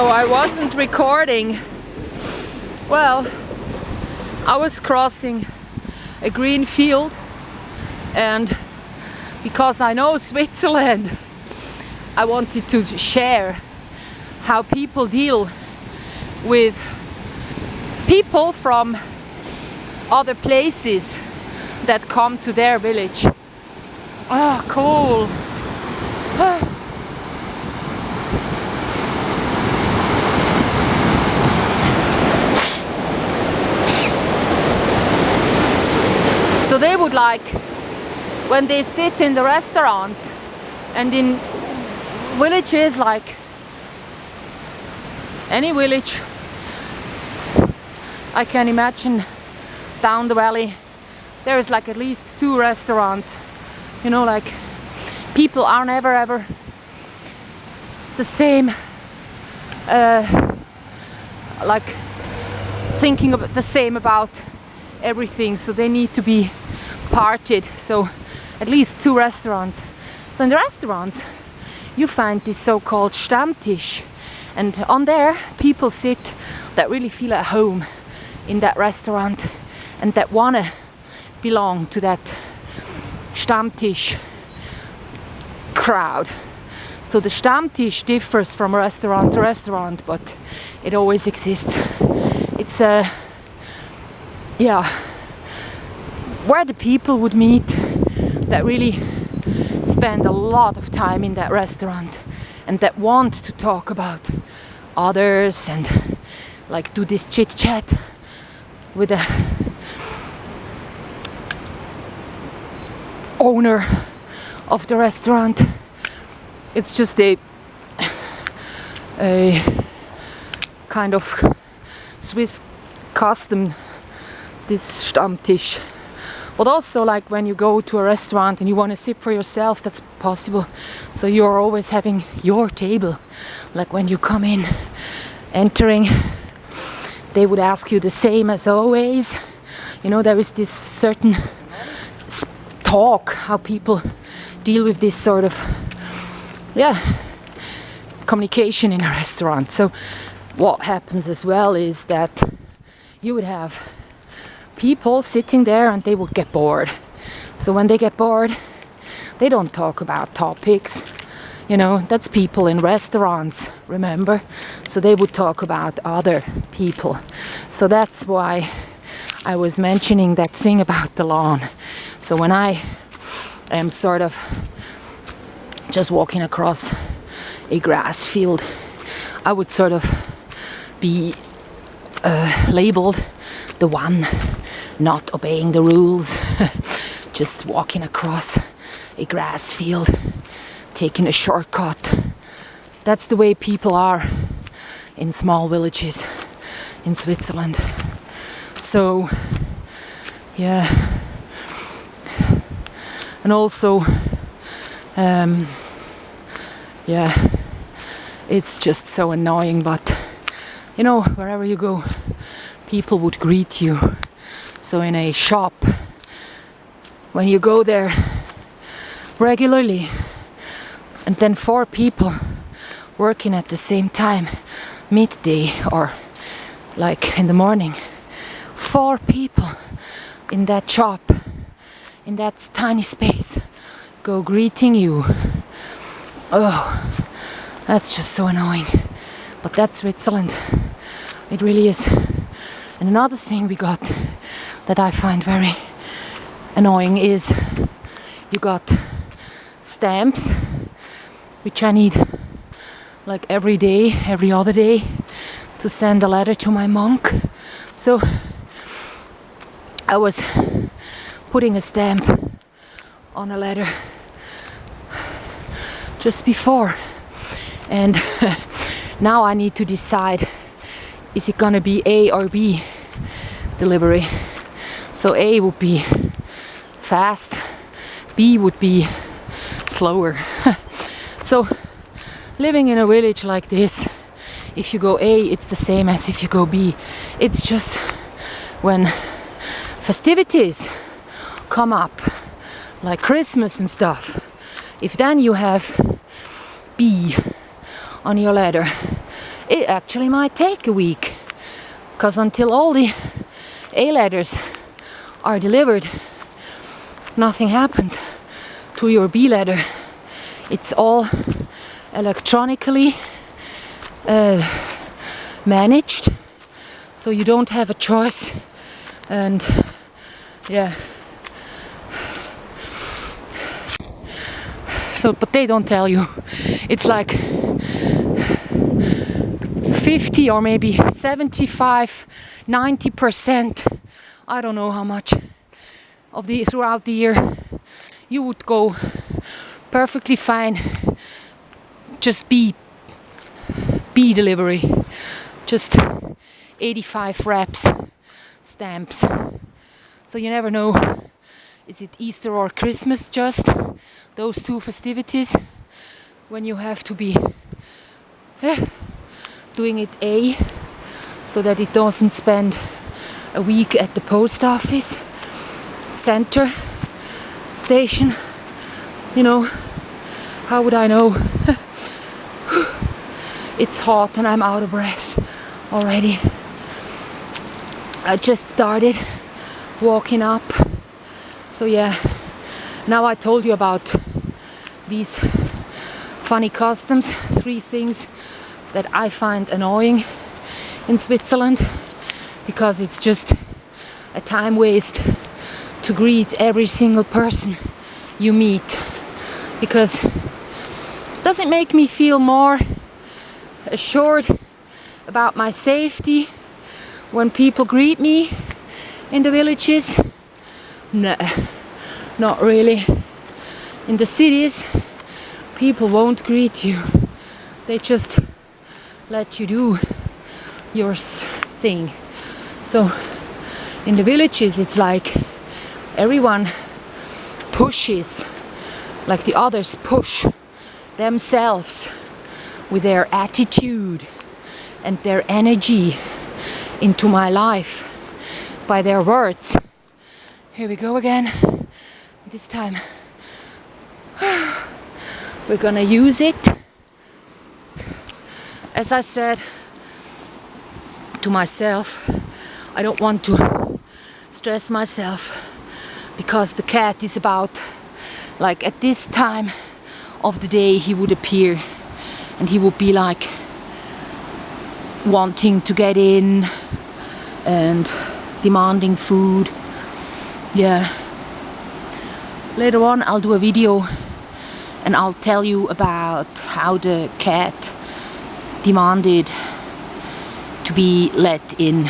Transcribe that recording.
I wasn't recording. Well, I was crossing a green field, and because I know Switzerland, I wanted to share how people deal with people from other places that come to their village. Ah, cool. So they would like, when they sit in the restaurants and in villages like any village, I can imagine down the valley, there is like at least 2 restaurants. You know, like people are never ever the same, like thinking about the same about everything, so they need to be parted. So at least 2 restaurants. So in the restaurants you find this so-called Stammtisch, and on there people sit that really feel at home in that restaurant and that wanna belong to that Stammtisch crowd. So the Stammtisch differs from restaurant to restaurant, but it always exists. It's where the people would meet that really spend a lot of time in that restaurant and that want to talk about others and like do this chit chat with the owner of the restaurant. It's just a kind of Swiss custom, this Stammtisch. But also, like when you go to a restaurant and you want to sit for yourself, that's possible. So you're always having your table. Like when you come in, entering, they would ask you the same as always. You know, there is this certain talk, how people deal with this sort of, communication in a restaurant. So what happens as well is that you would have people sitting there and they would get bored. So when they get bored, they don't talk about topics. You know, that's people in restaurants, remember? So they would talk about other people. So that's why I was mentioning that thing about the lawn. So when I am sort of just walking across a grass field, I would sort of be labeled the one not obeying the rules, just walking across a grass field, taking a shortcut. That's the way people are in small villages in Switzerland. So, yeah. And also, it's just so annoying, but you know, wherever you go, people would greet you. So in a shop, when you go there regularly, and then 4 people working at the same time, midday or like in the morning, 4 people in that shop, in that tiny space, go greeting you. Oh, that's just so annoying. But that's Switzerland. It really is. And another thing we got that I find very annoying is you got stamps, which I need like every day, every other day, to send a letter to my monk. So I was putting a stamp on a letter just before, and now I need to decide, is it gonna be A or B delivery? So A would be fast, B would be slower. So living in a village like this, if you go A, it's the same as if you go B. It's just when festivities come up, like Christmas and stuff, if then you have B on your letter It actually might take a week, because until all the A letters are delivered, nothing happens to your B letter. It's all electronically managed, so you don't have a choice. And yeah, so but they don't tell you. It's like 50 or maybe 75, 90%, I don't know how much of the throughout the year you would go perfectly fine, just B delivery, just 85 wraps, stamps. So you never know, is it Easter or Christmas, just those two festivities when you have to be doing it A, so that it doesn't spend a week at the post office center station. You know, how would I know? It's hot and I'm out of breath already. I just started walking up. So yeah, now I told you about these funny customs, 3 things that I find annoying in Switzerland, because it's just a time waste to greet every single person you meet, because it doesn't make me feel more assured about my safety when people greet me in the villages. No, not really. In the cities, people won't greet you. They just let you do your thing. So in the villages, it's like everyone pushes, like the others push themselves with their attitude and their energy into my life by their words. Here we go again. This time we're gonna use it. As I said to myself, I don't want to stress myself, because the cat is about, like at this time of the day he would appear and he would be like wanting to get in and demanding food. Yeah. Later on I'll do a video and I'll tell you about how the cat demanded to be let in.